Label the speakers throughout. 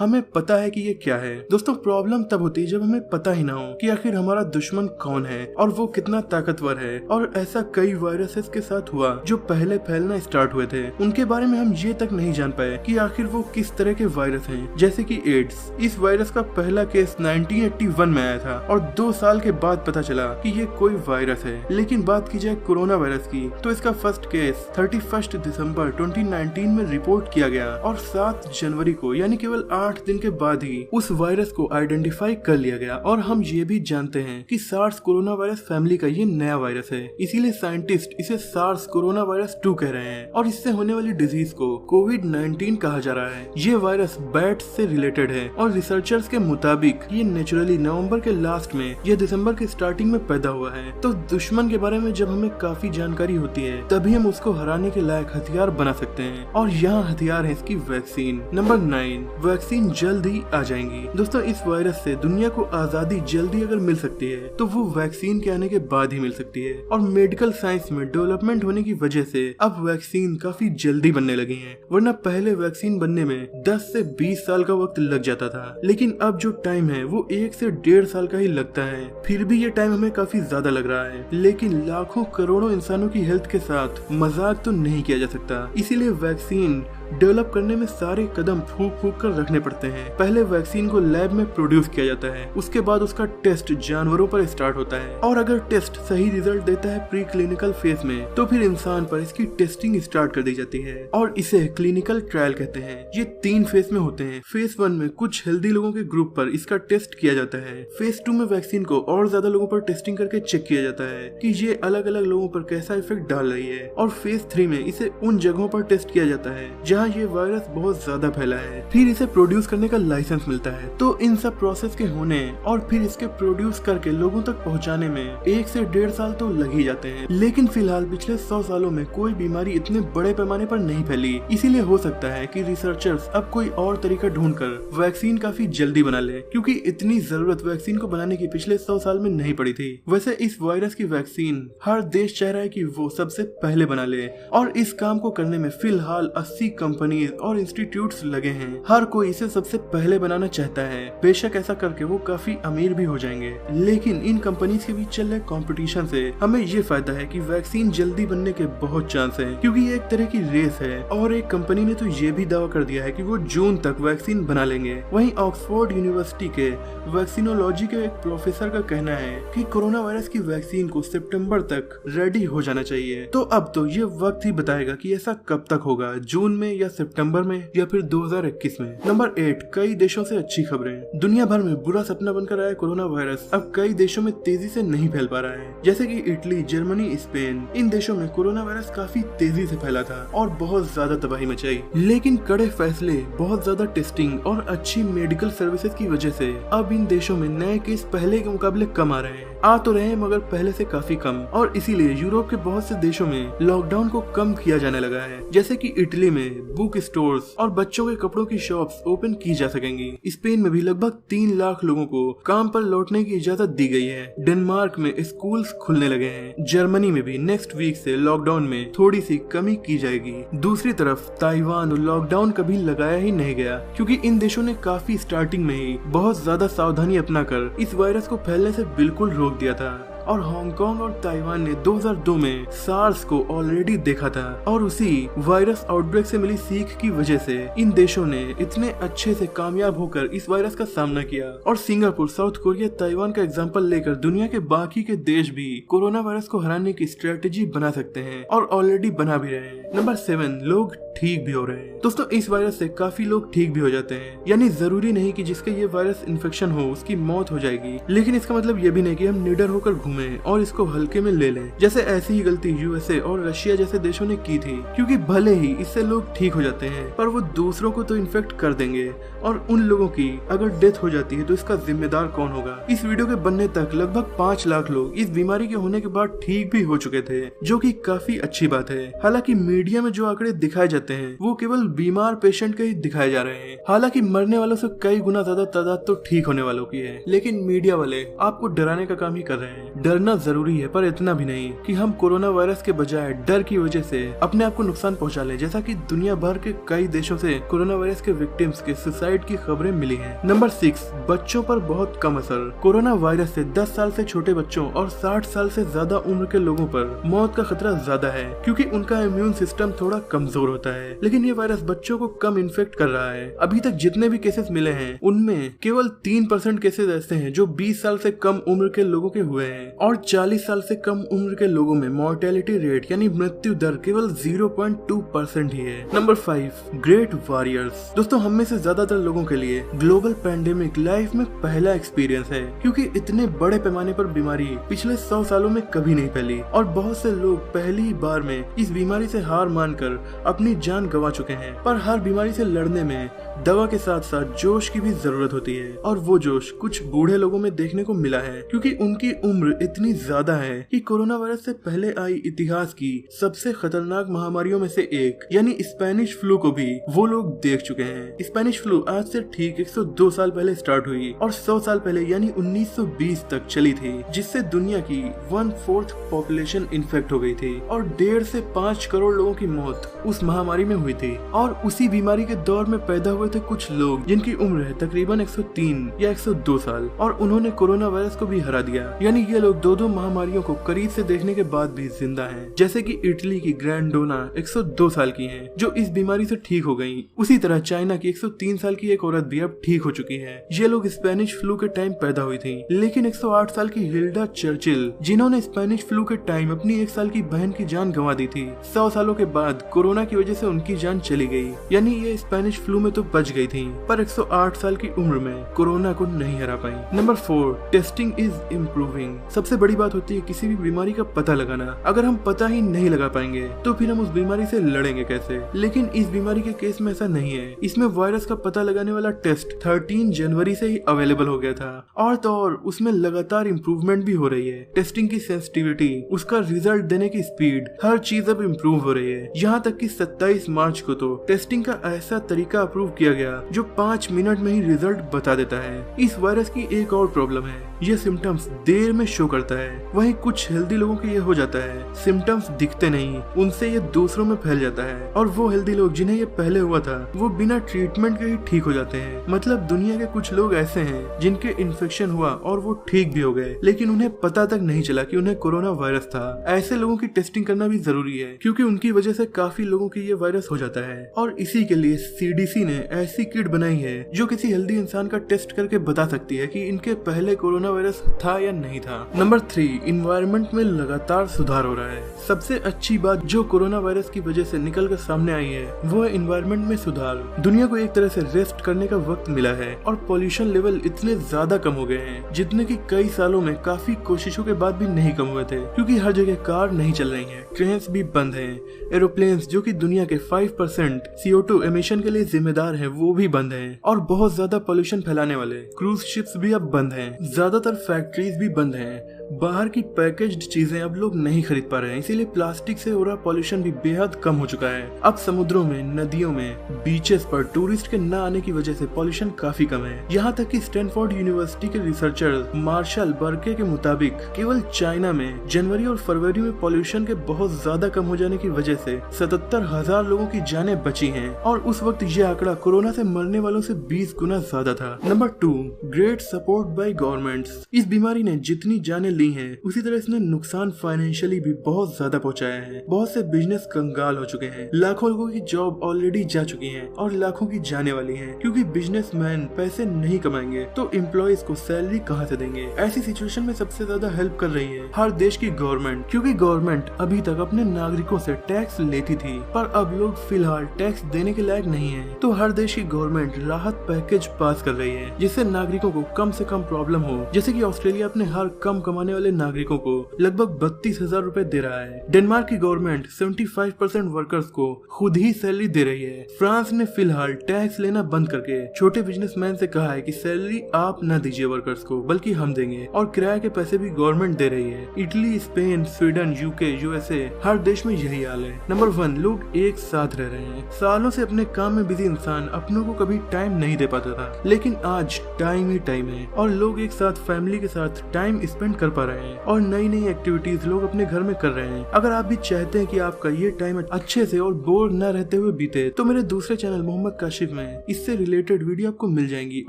Speaker 1: हमें पता है कि ये क्या है। दोस्तों प्रॉब्लम तब होती है जब हमें पता ही ना हो कि आखिर हमारा दुश्मन कौन है और वो कितना ताकतवर है। और ऐसा कई वायरसेस के साथ हुआ जो पहले फैलना स्टार्ट हुए थे, उनके बारे में हम ये तक नहीं जान पाए कि आखिर वो किस तरह के वायरस हैं। जैसे कि एड्स, इस वायरस का पहला केस 1981 में आया था और 2 साल के बाद पता चला कि ये कोई वायरस है। लेकिन बात की जाए कोरोना वायरस की तो इसका फर्स्ट केस 31 दिसंबर 2019 में रिपोर्ट किया गया और 7 जनवरी को यानी केवल 8 दिन के बाद ही उस वायरस को आइडेंटिफाई कर लिया गया। और हम ये भी जानते हैं कि सार्स कोरोना वायरस फैमिली का ये नया वायरस है, इसीलिए साइंटिस्ट इसे सार्स कोरोना वायरस 2 कह रहे हैं और इससे होने वाली डिजीज को कोविड-19 कहा जा रहा है। ये वायरस बैट्स से रिलेटेड है और रिसर्चर्स के मुताबिक ये नेचुरली नवंबर के लास्ट में या दिसंबर के स्टार्टिंग में पैदा हुआ है। तो दुश्मन के बारे में जब हमें काफी जानकारी होती है तभी हम उसको हराने के लायक हथियार बना सकते हैं और यहाँ हथियार है इसकी वैक्सीन। नंबर 9, वैक्सीन जल्द ही आ जाएंगी। दोस्तों इस वायरस से दुनिया को आजादी जल्दी अगर मिल सकती है तो वो वैक्सीन के आने के बाद ही मिल सकती है। और मेडिकल साइंस में डेवलपमेंट होने की वजह से अब वैक्सीन काफी जल्दी बनने लगी है, वरना पहले वैक्सीन बनने में 10 से 20 साल का वक्त लग जाता था। लेकिन अब जो टाइम है वो 1 से 1.5 साल का ही लगता है। फिर भी ये टाइम हमें काफी ज्यादा लग रहा है, लेकिन लाखों करोड़ों इंसानों की हेल्थ के साथ मजाक तो नहीं किया जा सकता। इसीलिए वैक्सीन डेवलप करने में सारे कदम फूंक फूंक कर रखने पड़ते हैं। पहले वैक्सीन को लैब में प्रोड्यूस किया जाता है, उसके बाद उसका टेस्ट जानवरों पर स्टार्ट होता है और अगर टेस्ट सही रिजल्ट देता है प्री क्लिनिकल फेज में तो फिर इंसान पर इसकी टेस्टिंग स्टार्ट कर दी जाती है और इसे क्लिनिकल ट्रायल कहते हैं। ये 3 फेज में होते हैं। फेज 1 में कुछ हेल्दी लोगों के ग्रुप पर इसका टेस्ट किया जाता है। फेज 2 में वैक्सीन को और ज्यादा लोगों पर टेस्टिंग करके चेक किया जाता है कि ये अलग अलग लोगों पर कैसा इफेक्ट डाल रही है और फेज 3 में इसे उन जगहों पर टेस्ट किया जाता है जहाँ ये वायरस बहुत ज्यादा फैला है। फिर इसे प्रोड्यूस करने का लाइसेंस मिलता है। तो इन सब प्रोसेस के होने और फिर इसके प्रोड्यूस करके लोगों तक पहुंचाने में 1 से 1.5 साल तो लग ही जाते हैं। लेकिन फिलहाल पिछले 100 सालों में कोई बीमारी इतने बड़े पैमाने पर नहीं फैली, इसीलिए हो सकता है कि रिसर्चर्स अब कोई और तरीका ढूंढकर वैक्सीन काफी जल्दी बना ले, क्योंकि इतनी जरूरत वैक्सीन को बनाने की पिछले 100 साल में नहीं पड़ी थी। वैसे इस वायरस की वैक्सीन हर देश चाह रहा है कि वो सबसे पहले बना ले और इस काम को करने में फिलहाल 80 कंपनी और इंस्टीट्यूट्स लगे हैं। हर कोई इसे सबसे पहले बनाना चाहता है। बेशक ऐसा करके वो काफी अमीर भी हो जाएंगे, लेकिन इन कंपनीज के बीच चल रहे कंपटीशन से हमें ये फायदा है कि वैक्सीन जल्दी बनने के बहुत चांस है, क्योंकि ये एक तरह की रेस है। और एक कंपनी ने तो ये भी दावा कर दिया है कि वो जून तक वैक्सीन बना लेंगे। वहीं ऑक्सफोर्ड यूनिवर्सिटी के वैक्सीनोलॉजी के एक प्रोफेसर का कहना है कि कोरोना वायरस की वैक्सीन को सितंबर तक रेडी हो जाना चाहिए। तो अब तो ये वक्त ही बताएगा कि ऐसा कब तक होगा, जून में या सितंबर में या फिर 2021 में। नंबर 8, कई देशों से अच्छी खबरें। दुनिया भर में बुरा सपना बनकर आया कोरोना वायरस अब कई देशों में तेजी से नहीं फैल पा रहा है, जैसे कि इटली, जर्मनी, स्पेन। इन देशों में कोरोना वायरस काफी तेजी से फैला था और बहुत ज्यादा तबाही मचाई। लेकिन कड़े फैसले, बहुत ज्यादा टेस्टिंग और अच्छी मेडिकल सर्विसेज की वजह से अब इन देशों में नए केस पहले के मुकाबले कम आ रहे हैं। आ तो रहे हैं मगर पहले से काफी कम, और इसीलिए यूरोप के बहुत से देशों में लॉकडाउन को कम किया जाने लगा है। जैसे कि इटली में बुक स्टोर्स और बच्चों के कपड़ों की शॉप्स ओपन की जा सकेंगी। स्पेन में भी लगभग 3 लाख लोगों को काम पर लौटने की इजाजत दी गई है। डेनमार्क में स्कूल्स खुलने लगे हैं। जर्मनी में भी नेक्स्ट वीक से लॉकडाउन में थोड़ी सी कमी की जाएगी। दूसरी तरफ ताइवान लॉकडाउन कभी लगाया ही नहीं गया, क्योंकि इन देशों ने काफी स्टार्टिंग में ही बहुत ज्यादा सावधानी अपनाकर इस वायरस को फैलने से बिल्कुल रोक दिया था। और हांगकांग और ताइवान ने 2002 में सार्स को ऑलरेडी देखा था और उसी वायरस आउटब्रेक से मिली सीख की वजह से इन देशों ने इतने अच्छे से कामयाब होकर इस वायरस का सामना किया। और सिंगापुर, साउथ कोरिया, ताइवान का एग्जांपल लेकर दुनिया के बाकी के देश भी कोरोना वायरस को हराने की स्ट्रेटेजी बना सकते हैं और ऑलरेडी बना भी रहे हैं। नंबर 7, लोग ठीक भी हो रहे हैं। दोस्तों इस वायरस से काफी लोग ठीक भी हो जाते हैं, यानी जरूरी नहीं कि जिसका ये वायरस इन्फेक्शन हो उसकी मौत हो जाएगी, लेकिन इसका मतलब ये भी नहीं कि हम निडर होकर घूमें और इसको हल्के में ले लें। जैसे ऐसी ही गलती यूएसए और रशिया जैसे देशों ने की थी, क्योंकि भले ही इससे लोग ठीक हो जाते हैं पर वो दूसरों को तो इन्फेक्ट कर देंगे और उन लोगों की अगर डेथ हो जाती है तो इसका जिम्मेदार कौन होगा। इस वीडियो के बनने तक लगभग 5 लाख लोग इस बीमारी के होने के बाद ठीक भी हो चुके थे, जो कि काफी अच्छी बात है। हालांकि मीडिया में जो आंकड़े दिखाए जाते हैं वो केवल बीमार पेशेंट के ही दिखाए जा रहे हैं। हालांकि मरने वालों से कई गुना ज्यादा तादाद तो ठीक होने वालों की है, लेकिन मीडिया वाले आपको डराने का काम ही कर रहे हैं। डरना जरूरी है, पर इतना भी नहीं कि हम कोरोना वायरस के बजाय डर की वजह से अपने आप को नुकसान पहुंचा ले, जैसा कि दुनिया भर के कई देशों से कोरोना वायरस के विक्टिम्स के सुसाइड की खबरें मिली हैं। नंबर 6, बच्चों पर बहुत कम असर। कोरोना वायरस से 10 साल से छोटे बच्चों और 60 साल से ज्यादा उम्र के लोगों पर मौत का खतरा ज्यादा है, क्योंकि उनका इम्यून सिस्टम थोड़ा कमजोर होता है। लेकिन ये वायरस बच्चों को कम इन्फेक्ट कर रहा है। अभी तक जितने भी केसेस मिले हैं उनमें केवल 3% केसेस ऐसे हैं जो 20 साल से कम उम्र के लोगों के हुए हैं, और 40 साल से कम उम्र के लोगों में मॉर्टेलिटी रेट यानी मृत्यु दर केवल 0.2% ही है। Number 5, great warriors. दोस्तों, हम में से ज्यादातर लोगों के लिए ग्लोबल पैंडेमिक लाइफ में पहला एक्सपीरियंस है, क्योंकि इतने बड़े पैमाने पर बीमारी पिछले 100 सालों में कभी नहीं फैली, और बहुत से लोग पहली ही बार में इस बीमारी से हार मानकर अपनी जान गंवा चुके हैं। पर हर बीमारी से लड़ने में दवा के साथ साथ जोश की भी जरूरत होती है, और वो जोश कुछ बूढ़े लोगों में देखने को मिला है, क्योंकि उनकी उम्र इतनी ज्यादा है कि कोरोना वायरस से पहले आई इतिहास की सबसे खतरनाक महामारियों में से एक यानी स्पेनिश फ्लू को भी वो लोग देख चुके हैं। स्पेनिश फ्लू आज से ठीक 102 साल पहले स्टार्ट हुई और 100 साल पहले यानी 1920 तक चली थी, जिससे दुनिया की 1/4 पॉपुलेशन इन्फेक्ट हो गई थी और 1.5 से 5 करोड़ लोगों की मौत उस महामारी में हुई थी। और उसी बीमारी के दौर में पैदा हुए थे कुछ लोग जिनकी उम्र है तकरीबन 103 या 102 साल, और उन्होंने कोरोना वायरस को भी हरा दिया। यानी ये लोग दो महामारियों को करीब से देखने के बाद भी जिंदा हैं। जैसे कि इटली की ग्रैंडोना 102 साल की हैं, जो इस बीमारी से ठीक हो गयी। उसी तरह चाइना की 103 साल की एक औरत भी अब ठीक हो चुकी है। ये लोग स्पेनिश फ्लू के टाइम पैदा हुई थी। लेकिन 108 साल की हिल्डा चर्चिल, जिन्होंने स्पेनिश फ्लू के टाइम अपनी 1 साल की बहन की जान गंवा दी थी, 100 सालों के बाद कोरोना की वजह से उनकी जान चली गई। यानी ये स्पेनिश फ्लू में तो बच गई थी, पर 108 साल की उम्र में कोरोना को नहीं हरा पाई। Number 4, testing is improving. सबसे बड़ी बात होती है किसी भी बीमारी का पता लगाना। अगर हम पता ही नहीं लगा पाएंगे तो फिर हम उस बीमारी से लड़ेंगे कैसे? लेकिन इस बीमारी के केस में ऐसा नहीं है। इसमें वायरस का पता लगाने वाला टेस्ट 13 जनवरी से ही अवेलेबल हो गया था, और तो और उसमें लगातार इम्प्रूवमेंट भी हो रही है। टेस्टिंग की सेंसिटिविटी, उसका रिजल्ट देने की स्पीड, हर चीज अब इम्प्रूव हो रही है। यहाँ तक कि 27 मार्च को तो टेस्टिंग का ऐसा तरीका अप्रूव किया गया जो 5 मिनट में ही रिजल्ट बता देता है। इस वायरस की एक और प्रॉब्लम है, ये सिम्टम्स देर में शो करता है। वहीं कुछ हेल्दी लोगों के ये हो जाता है, सिम्टम्स दिखते नहीं, उनसे ये दूसरों में फैल जाता है। और वो हेल्दी लोग जिन्हें ये पहले हुआ था वो बिना ट्रीटमेंट के ही ठीक हो जाते हैं। मतलब दुनिया के कुछ लोग ऐसे हैं जिनके इन्फेक्शन हुआ और वो ठीक भी हो गए, लेकिन उन्हें पता तक नहीं चला कि उन्हें कोरोना वायरस था। ऐसे लोगों की टेस्टिंग करना भी जरूरी है, क्योंकि उनकी वजह से काफी लोगों की ये वायरस हो जाता है। और इसी के लिए CDC ने ऐसी किट बनाई है जो किसी हेल्दी इंसान का टेस्ट करके बता सकती है कि इनके पहले कोरोना वायरस था या नहीं था। नंबर 3, इन्वायरमेंट में लगातार सुधार हो रहा है। सबसे अच्छी बात जो कोरोना वायरस की वजह से निकल कर सामने आई है वो है इन्वायरमेंट में सुधार। दुनिया को एक तरह से रेस्ट करने का वक्त मिला है, और पॉल्यूशन लेवल इतने ज्यादा कम हो गए हैं जितने की कई सालों में काफी कोशिशों के बाद भी नहीं कम हुए थे, क्योंकि हर जगह कार नहीं चल रही है, ट्रेन भी बंद है, एरोप्लेन्स जो कि दुनिया के 5% CO2 एमिशन के लिए जिम्मेदार है वो भी बंद है, और बहुत ज्यादा पॉल्यूशन फैलाने वाले क्रूज शिप्स भी अब बंद हैं। ज्यादातर फैक्ट्रीज भी बंद हैं। बाहर की पैकेज्ड चीजें अब लोग नहीं खरीद पा रहे हैं, इसीलिए प्लास्टिक से हो रहा पॉल्यूशन भी बेहद कम हो चुका है। अब समुद्रों में, नदियों में, बीचेस पर टूरिस्ट के न आने की वजह से पॉल्यूशन काफी कम है। यहाँ तक कि स्टैनफोर्ड यूनिवर्सिटी के रिसर्चर मार्शल बर्के के मुताबिक केवल चाइना में जनवरी और फरवरी में पॉल्यूशन के बहुत ज्यादा कम हो जाने की वजह से 77,000 लोगों की जानें बची हैं, और उस वक्त ये आंकड़ा कोरोना से मरने वालों से 20 गुना ज्यादा था। Number 2, great support bye governments. इस बीमारी ने जितनी जानें ली हैं, उसी तरह इसने नुकसान फाइनेंशियली भी बहुत ज्यादा पहुंचाया है। बहुत से बिजनेस कंगाल हो चुके हैं, लाखों लोगों की जॉब ऑलरेडी जा चुकी है और लाखों की जाने वाली है, क्योंकि बिजनेसमैन पैसे नहीं कमाएंगे तो एम्प्लॉइज को सैलरी कहां से देंगे। ऐसी सिचुएशन में सबसे ज्यादा हेल्प कर रही है हर देश की गवर्नमेंट, क्योंकि गवर्नमेंट अभी तक अपने नागरिकों से टैक्स लेती थी, पर अब लोग फिलहाल टैक्स देने के लायक नहीं है। तो हर देश की गवर्नमेंट राहत पैकेज पास कर रही है, जिससे नागरिकों को कम से कम प्रॉब्लम हो। जैसे कि ऑस्ट्रेलिया अपने हर कम कमाने वाले नागरिकों को लगभग 32,000 रुपए दे रहा है। डेनमार्क की गवर्नमेंट 75% वर्कर्स को खुद ही सैलरी दे रही है। फ्रांस ने फिलहाल टैक्स लेना बंद करके छोटे बिजनेसमैन से कहा है कि सैलरी आप न दीजिए वर्कर्स को, बल्कि हम देंगे, और किराए के पैसे भी गवर्नमेंट दे रही है। Italy, Spain, Sweden, UK, USA हर देश में यही हाल है। नंबर 1, लोग एक साथ रह रहे हैं। सालों से अपने काम में बिजी इंसान अपनों को कभी टाइम नहीं दे पाता था, लेकिन आज टाइम ही टाइम है और लोग एक साथ फैमिली के साथ टाइम स्पेंड कर कर पा रहे हैं और नई नई एक्टिविटीज लोग अपने घर में कर रहे हैं। अगर आप भी चाहते हैं कि आपका ये टाइम अच्छे से और बोर न रहते हुए बीते तो मेरे दूसरे चैनल मोहम्मद काशिफ में इससे रिलेटेड वीडियो आपको मिल जाएंगी।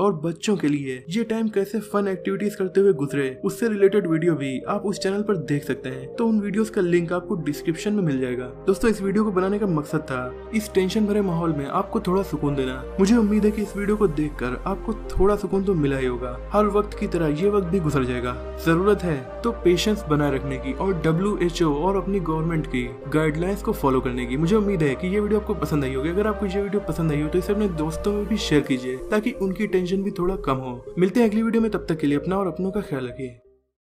Speaker 1: और बच्चों के लिए ये टाइम कैसे फन एक्टिविटीज करते हुए गुजरे उससे रिलेटेड वीडियो भी आप उस चैनल पर देख सकते हैं। तो उन वीडियोस का लिंक आपको डिस्क्रिप्शन में मिल जाएगा। दोस्तों, इस वीडियो को बनाने का मकसद था इस टेंशन भरे माहौल में आपको थोड़ा सुकून देना। मुझे उम्मीद है कि इस वीडियो को देखकर आपको थोड़ा सुकून तो मिला ही होगा। हर वक्त की तरह ये वक्त भी गुजर जाएगा। जरूरत है तो पेशेंस बनाए रखने की और WHO और अपनी गवर्नमेंट की गाइडलाइंस को फॉलो करने की। मुझे उम्मीद है कि ये वीडियो आपको पसंद आई होगी। अगर आपको ये वीडियो पसंद आई हो तो इसे अपने दोस्तों में भी शेयर कीजिए ताकि उनकी टेंशन भी थोड़ा कम हो। मिलते हैं अगली वीडियो में, तब तक के लिए अपना और अपनों का ख्याल रखिए।